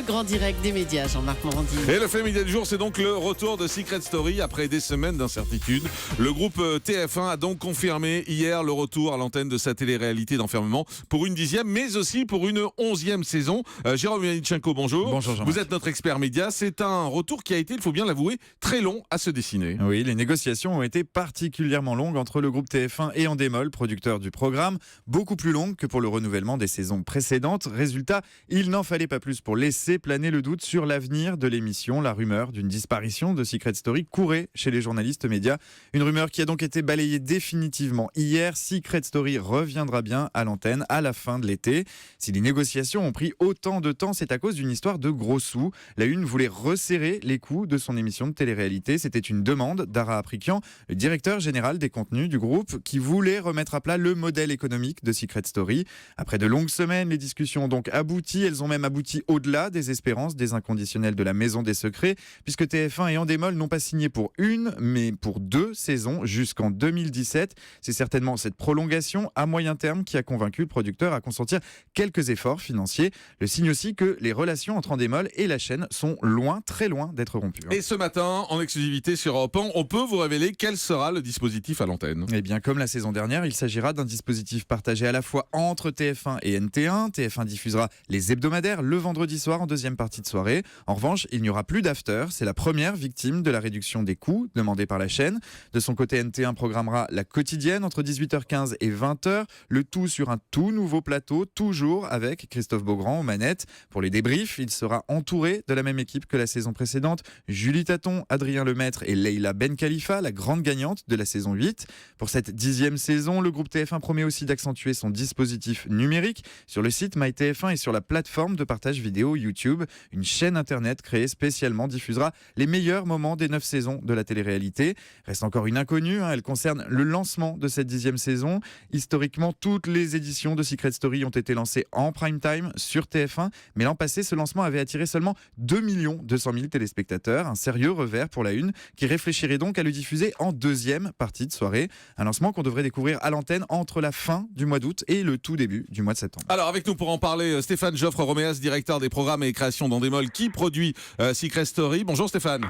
grand direct des médias, Jean-Marc Morandi. Et le fait média du jour, c'est donc le retour de Secret Story après des semaines d'incertitude. Le groupe TF1 a donc confirmé hier le retour à l'antenne de sa télé-réalité d'enfermement pour une 10e, mais aussi pour une 11e saison. Jérôme Yanichenko, bonjour. Bonjour Jean-Marc. Vous êtes notre expert média. C'est un retour qui a été, il faut bien l'avouer, très long à se dessiner. Oui, les négociations ont été particulièrement longues entre le groupe TF1 et Endemol, producteur du programme. Beaucoup plus longues que pour le renouvellement des saisons précédentes. Résultat, il n'en fallait pas plus pour laisser planer le doute sur l'avenir de l'émission. La rumeur d'une disparition de Secret Story courait chez les journalistes médias. Une rumeur qui a donc été balayée définitivement hier. Secret Story reviendra bien à l'antenne à la fin de l'été. Si les négociations ont pris autant de temps, c'est à cause d'une histoire de gros sous. La Une voulait resserrer les coûts de son émission de télé-réalité. C'était une demande d'Ara Aprikian, le directeur général des contenus du groupe, qui voulait remettre à plat le modèle économique de Secret Story. Après de longues semaines, les discussions ont donc abouti. Elles ont même abouti au-delà des espérances des inconditionnels de la Maison des Secrets, puisque TF1 et Endemol n'ont pas signé pour une, mais pour 2 saisons jusqu'en 2017. C'est certainement cette prolongation à moyen terme qui a convaincu le producteur à consentir quelques efforts financiers. Le signe aussi que les relations entre Endemol et la chaîne sont loin, très loin d'être rompues. Et ce matin, en exclusivité sur Europe 1, on peut vous révéler quel sera le dispositif à l'antenne. Eh bien, comme la saison dernière, il s'agira d'un dispositif partagé à la fois entre TF1 et NT1. TF1 diffusera les hebdomadaires le vendredi soir en deuxième partie de soirée. En revanche, il n'y aura plus d'after. C'est la première victime de la réduction des coûts demandée par la chaîne. De son côté, NT1 programmera la quotidienne entre 18h15 et 20h. Le tout sur un tout nouveau plateau, toujours avec Christophe Beaugrand aux manettes. Pour les débriefs, il sera entouré de la même équipe que la saison précédente. Julie Taton, Adrien Lemaître et Leila Ben Khalifa, la grande gagnante de la saison 8. Pour cette 10e saison, le groupe TF1 promet aussi d'accentuer son dispositif numérique sur le site MyTF1 et sur la plateforme de partage vidéo YouTube. Une chaîne internet créée spécialement diffusera les meilleurs moments des 9 saisons de la télé-réalité. Reste encore une inconnue, elle concerne le lancement de cette 10e saison. Historiquement, toutes les éditions de Secret Story ont été lancées en prime time sur TF1, mais l'an passé, ce lancement avait attiré seulement 2 200 000 téléspectateurs. Un sérieux revers pour la Une, qui réfléchirait donc à le diffuser en deuxième partie de soirée. Un lancement qu'on devrait découvrir à l'antenne entre la fin du mois d'août et le tout début du mois de septembre. Alors avec nous pour en parler, Stéphane Joffre-Roméas, directeur des programmes et créations d'Endemol, qui produit Secret Story. Bonjour Stéphane.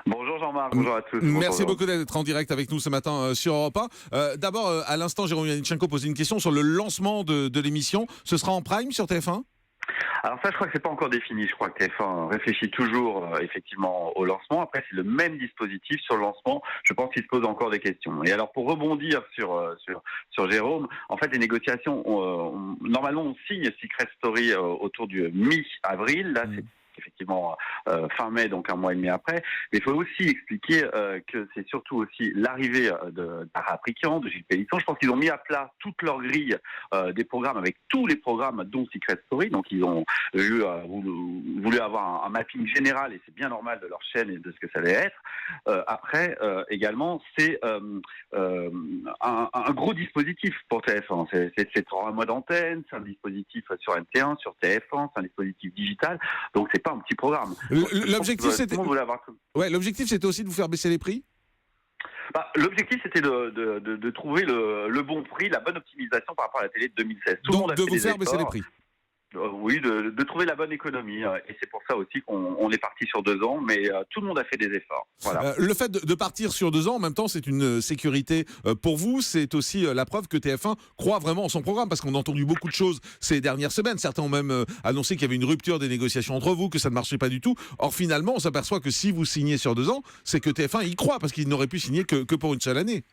Bonjour Jean-Marc, bonjour à tous. Merci beaucoup d'être en direct avec nous ce matin sur Europe 1. D'abord, à l'instant, Jérôme Yanichenko posait une question sur le lancement de l'émission. Ce sera en prime sur TF1 ? Alors ça, je crois que c'est pas encore défini. Je crois que TF1 réfléchit toujours effectivement au lancement. Après, c'est le même dispositif sur le lancement. Je pense qu'il se pose encore des questions. Et alors, pour rebondir sur Jérôme, en fait, les négociations, normalement, on signe Secret Story autour du mi-avril. Là, c'est effectivement fin mai, donc un mois et demi après. Mais il faut aussi expliquer que c'est surtout aussi l'arrivée d'Ara Aprikian, de Gilles Pélisson. Je pense qu'ils ont mis à plat toute leur grille des programmes avec tous les programmes dont Secret Story. Donc ils ont voulu avoir un mapping général et c'est bien normal de leur chaîne et de ce que ça allait être. Après, également, c'est un gros dispositif pour TF1. C'est 3 mois d'antenne, c'est un dispositif sur NT1, sur TF1, c'est un dispositif digital. Donc c'est pas un petit programme. L'objectif, c'était aussi de vous faire baisser les prix ? L'objectif, c'était de trouver le bon prix, la bonne optimisation par rapport à la télé de 2016. Donc de vous faire baisser les prix ? Oui, de trouver la bonne économie. Et c'est pour ça aussi qu'on est parti sur 2 ans, mais tout le monde a fait des efforts. Voilà. Le fait de partir sur 2 ans, en même temps, c'est une sécurité pour vous. C'est aussi la preuve que TF1 croit vraiment en son programme, parce qu'on a entendu beaucoup de choses ces dernières semaines. Certains ont même annoncé qu'il y avait une rupture des négociations entre vous, que ça ne marchait pas du tout. Or, finalement, on s'aperçoit que si vous signez sur 2 ans, c'est que TF1 y croit, parce qu'il n'aurait pu signer que pour une seule année.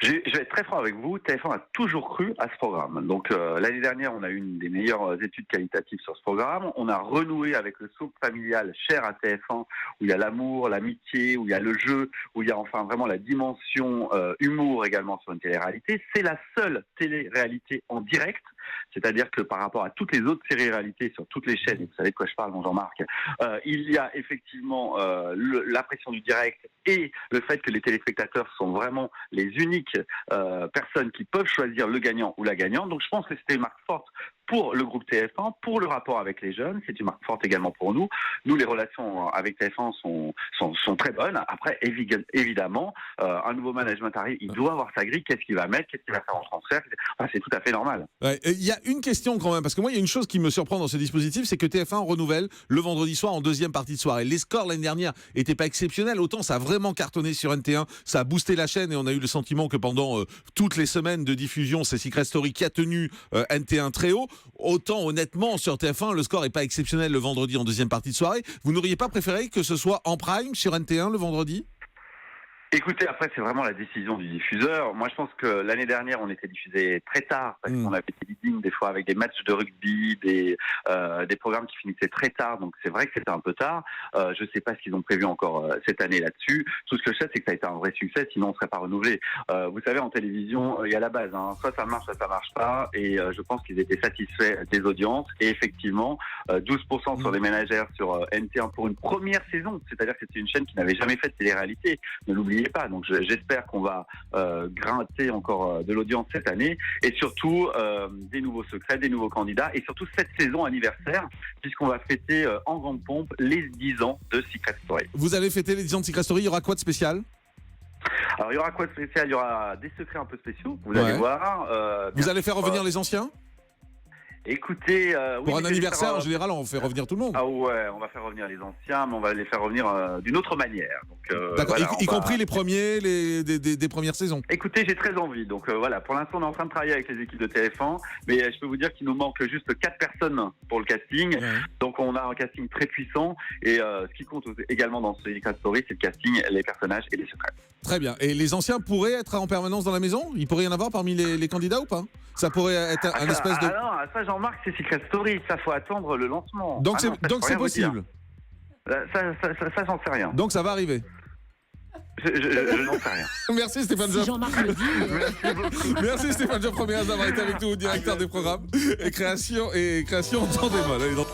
Je vais être très franc avec vous, TF1 a toujours cru à ce programme. Donc l'année dernière, on a eu une des meilleures études qualitatives sur ce programme. On a renoué avec le soap familial cher à TF1, où il y a l'amour, l'amitié, où il y a le jeu, où il y a enfin vraiment la dimension humour également sur une télé-réalité. C'est la seule télé-réalité en direct, c'est-à-dire que par rapport à toutes les autres séries-réalités sur toutes les chaînes, et vous savez de quoi je parle, mon Jean-Marc, il y a effectivement la pression du direct et le fait que les téléspectateurs sont vraiment les uniques personnes qui peuvent choisir le gagnant ou la gagnante. Donc je pense que c'était une marque forte pour le groupe TF1, pour le rapport avec les jeunes. C'est une marque forte également pour nous. Nous, les relations avec TF1 sont très bonnes. Après, évidemment, un nouveau management arrive, il doit avoir sa grille. Qu'est-ce qu'il va mettre? Qu'est-ce qu'il va faire en transfert? Enfin, c'est tout à fait normal. Ouais, il y a une question quand même, parce que moi, il y a une chose qui me surprend dans ce dispositif, c'est que TF1 renouvelle le vendredi soir en deuxième partie de soirée. Les scores l'année dernière n'étaient pas exceptionnels. Autant ça a vraiment cartonné sur NT1, ça a boosté la chaîne et on a eu le sentiment que pendant toutes les semaines de diffusion, c'est Secret Story qui a tenu NT1 très haut. Autant honnêtement, sur TF1, le score n'est pas exceptionnel le vendredi en deuxième partie de soirée. Vous n'auriez pas préféré que ce soit en prime sur NT1 le vendredi ? Écoutez, après, c'est vraiment la décision du diffuseur. Moi, je pense que l'année dernière, on était diffusé très tard parce qu'on avait des leadings des fois avec des matchs de rugby, des programmes qui finissaient très tard. Donc, c'est vrai que c'était un peu tard. Je sais pas ce qu'ils ont prévu encore cette année là-dessus. Tout ce que je sais, c'est que ça a été un vrai succès. Sinon, on ne serait pas renouvelé. Vous savez, en télévision, il y a la base. Soit ça marche, soit ça marche pas. Et je pense qu'ils étaient satisfaits des audiences. Et effectivement, 12% sur les ménagères sur NT1 pour une première saison. C'est-à-dire que c'était une chaîne qui n'avait jamais fait de télé-réalité. Ne l'oubliez pas. Donc j'espère qu'on va grinter encore de l'audience cette année et surtout des nouveaux secrets, des nouveaux candidats et surtout cette saison anniversaire puisqu'on va fêter en grande pompe les 10 ans de Secret Story. Vous allez fêter les 10 ans de Secret Story, il y aura quoi de spécial ? Alors il y aura quoi de spécial? Il y aura des secrets un peu spéciaux, vous allez voir. Vous allez faire revenir les anciens ? Écoutez, pour un anniversaire, en général, on fait revenir tout le monde. Ah ouais, on va faire revenir les anciens, mais on va les faire revenir d'une autre manière. Donc, d'accord, voilà, y compris les premiers, des premières saisons. Écoutez, j'ai très envie. Donc voilà, pour l'instant, on est en train de travailler avec les équipes de TF1, mais je peux vous dire qu'il nous manque juste 4 personnes pour le casting. Ouais. Donc on a un casting très puissant. Et ce qui compte également dans ce Secret Story, c'est le casting, les personnages et les secrets. Très bien. Et les anciens pourraient être en permanence dans la maison? Il pourrait y en avoir parmi les candidats ou pas? Ça pourrait être un espèce de... Ah non, ça Jean-Marc, c'est Secret Story, ça faut attendre le lancement. Donc c'est possible. Ça j'en sais rien. Donc ça va arriver. Je n'en sais rien. Merci Stéphane Joffre. Jean-Marc le dit. Merci beaucoup. Merci Stéphane Joffre d'avoir été avec nous, directeur des programmes et création en temps des modes.